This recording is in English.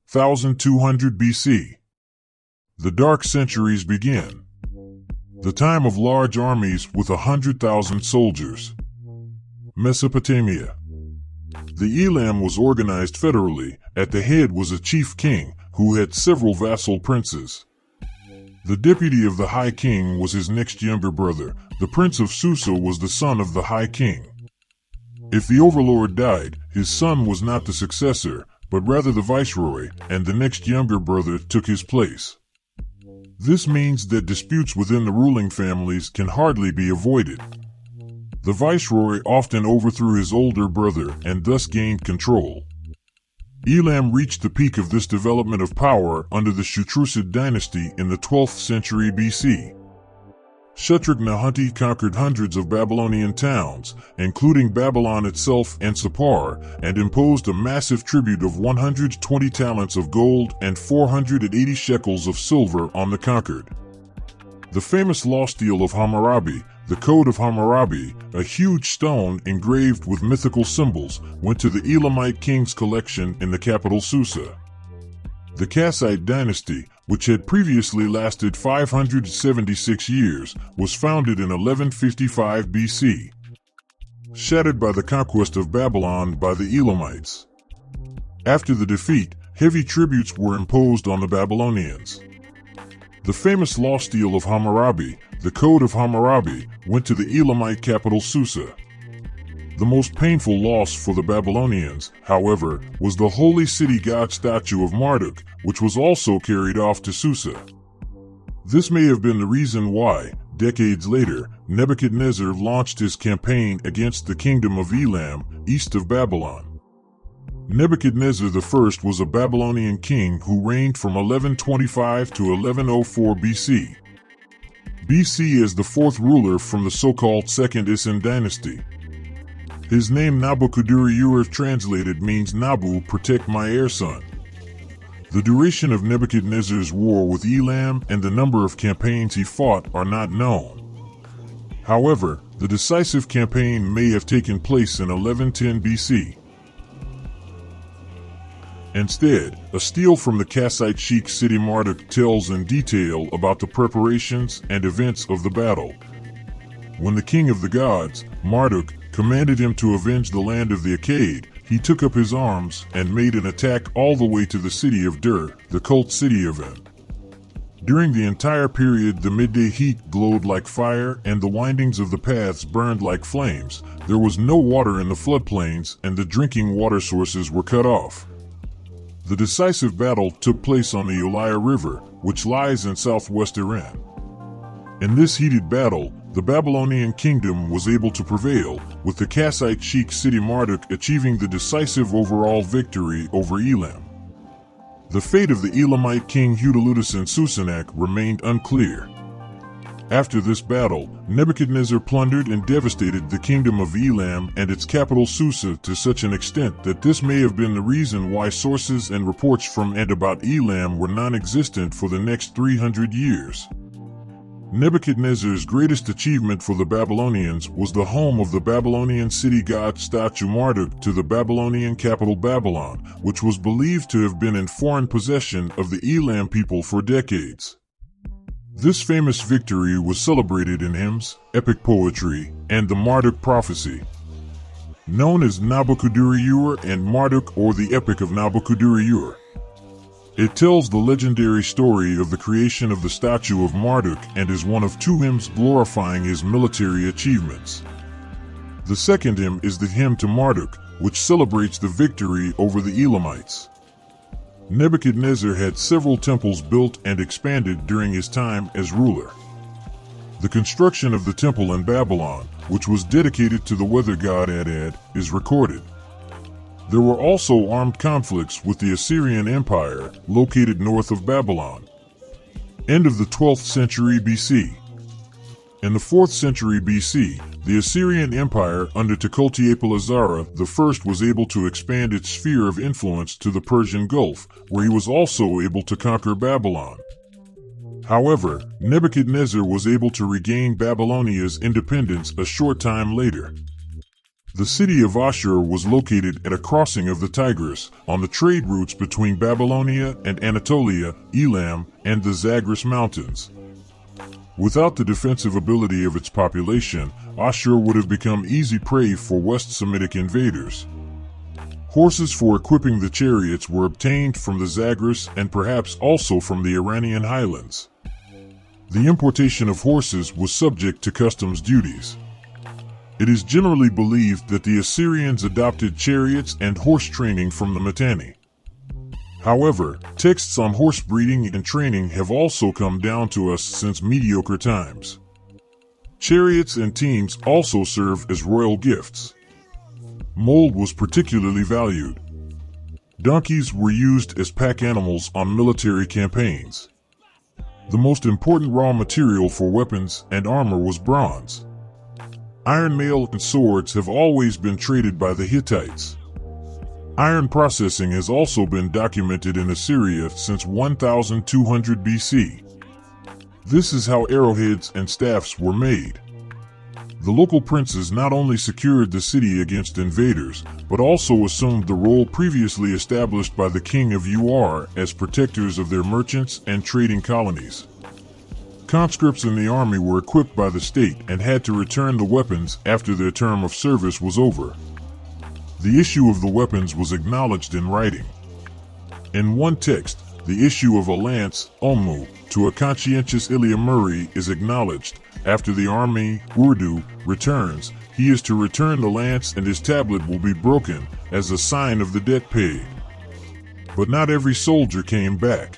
1200 BC. The Dark Centuries begin. The time of large armies with 100,000 soldiers. Mesopotamia. The Elam was organized federally. At the head was a chief king, who had several vassal princes. The deputy of the High King was his next younger brother. The Prince of Susa was the son of the High King. If the overlord died, his son was not the successor, but rather the viceroy, and the next younger brother took his place. This means that disputes within the ruling families can hardly be avoided. The viceroy often overthrew his older brother and thus gained control. Elam reached the peak of this development of power under the Shutrusid dynasty in the 12th century BC. Shutruk-Nahunti conquered hundreds of Babylonian towns, including Babylon itself and Sippar, and imposed a massive tribute of 120 talents of gold and 480 shekels of silver on the conquered. The famous law stele of Hammurabi, the Code of Hammurabi, a huge stone engraved with mythical symbols, went to the Elamite king's collection in the capital Susa. The Kassite dynasty, which had previously lasted 576 years, was founded in 1155 BC, shattered by the conquest of Babylon by the Elamites. After the defeat, heavy tributes were imposed on the Babylonians. The famous law stele of Hammurabi, the Code of Hammurabi, went to the Elamite capital Susa. The most painful loss for the Babylonians, however, was the holy city god statue of Marduk, which was also carried off to Susa. This may have been the reason why, decades later, Nebuchadnezzar launched his campaign against the kingdom of Elam, east of Babylon. Nebuchadnezzar I was a Babylonian king who reigned from 1125 to 1104 BC. BC is the fourth ruler from the so-called Second Isin dynasty. His name Nabuchodonosor translated means Nabu, protect my heir son. The duration of Nebuchadnezzar's war with Elam and the number of campaigns he fought are not known. However, the decisive campaign may have taken place in 1110 BC. Instead, a stele from the Kassite sheikh city Marduk tells in detail about the preparations and events of the battle. When the king of the gods, Marduk, commanded him to avenge the land of the Akkad, he took up his arms and made an attack all the way to the city of Dur, the cult city of En. During the entire period, the midday heat glowed like fire and the windings of the paths burned like flames. There was no water in the floodplains and the drinking water sources were cut off. The decisive battle took place on the Ulia River, which lies in southwest Iran. In this heated battle, the Babylonian kingdom was able to prevail, with the Kassite sheikh city Marduk achieving the decisive overall victory over Elam. The fate of the Elamite king Hudaludus in Susanak remained unclear. After this battle, Nebuchadnezzar plundered and devastated the kingdom of Elam and its capital Susa to such an extent that this may have been the reason why sources and reports from and about Elam were non-existent for the next 300 years. Nebuchadnezzar's greatest achievement for the Babylonians was the home of the Babylonian city god statue Marduk to the Babylonian capital Babylon, which was believed to have been in foreign possession of the Elam people for decades. This famous victory was celebrated in hymns, epic poetry, and the Marduk prophecy. Known as Nabuchodonosor and Marduk, or the Epic of Nabuchodonosor. It tells the legendary story of the creation of the statue of Marduk and is one of two hymns glorifying his military achievements. The second hymn is the hymn to Marduk, which celebrates the victory over the Elamites. Nebuchadnezzar had several temples built and expanded during his time as ruler. The construction of the temple in Babylon, which was dedicated to the weather god Adad, is recorded. There were also armed conflicts with the Assyrian Empire, located north of Babylon. End of the 12th century BC. In the 4th century BC, the Assyrian Empire under Tukulti-Pileser I was able to expand its sphere of influence to the Persian Gulf, where he was also able to conquer Babylon. However, Nebuchadnezzar was able to regain Babylonia's independence a short time later. The city of Assur was located at a crossing of the Tigris on the trade routes between Babylonia and Anatolia, Elam, and the Zagros Mountains. Without the defensive ability of its population, Assur would have become easy prey for West Semitic invaders. Horses for equipping the chariots were obtained from the Zagros and perhaps also from the Iranian highlands. The importation of horses was subject to customs duties. It is generally believed that the Assyrians adopted chariots and horse training from the Mitanni. However, texts on horse breeding and training have also come down to us since mediocre times. Chariots and teams also serve as royal gifts. Mold was particularly valued. Donkeys were used as pack animals on military campaigns. The most important raw material for weapons and armor was bronze. Iron mail and swords have always been traded by the Hittites. Iron processing has also been documented in Assyria since 1200 BC. This is how arrowheads and staffs were made. The local princes not only secured the city against invaders, but also assumed the role previously established by the king of Ur as protectors of their merchants and trading colonies. Conscripts in the army were equipped by the state and had to return the weapons after their term of service was over. The issue of the weapons was acknowledged in writing. In one text, the issue of a lance, Omu, to a conscientious Iliamuri is acknowledged. After the army, Urdu, returns, he is to return the lance and his tablet will be broken as a sign of the debt paid. But not every soldier came back.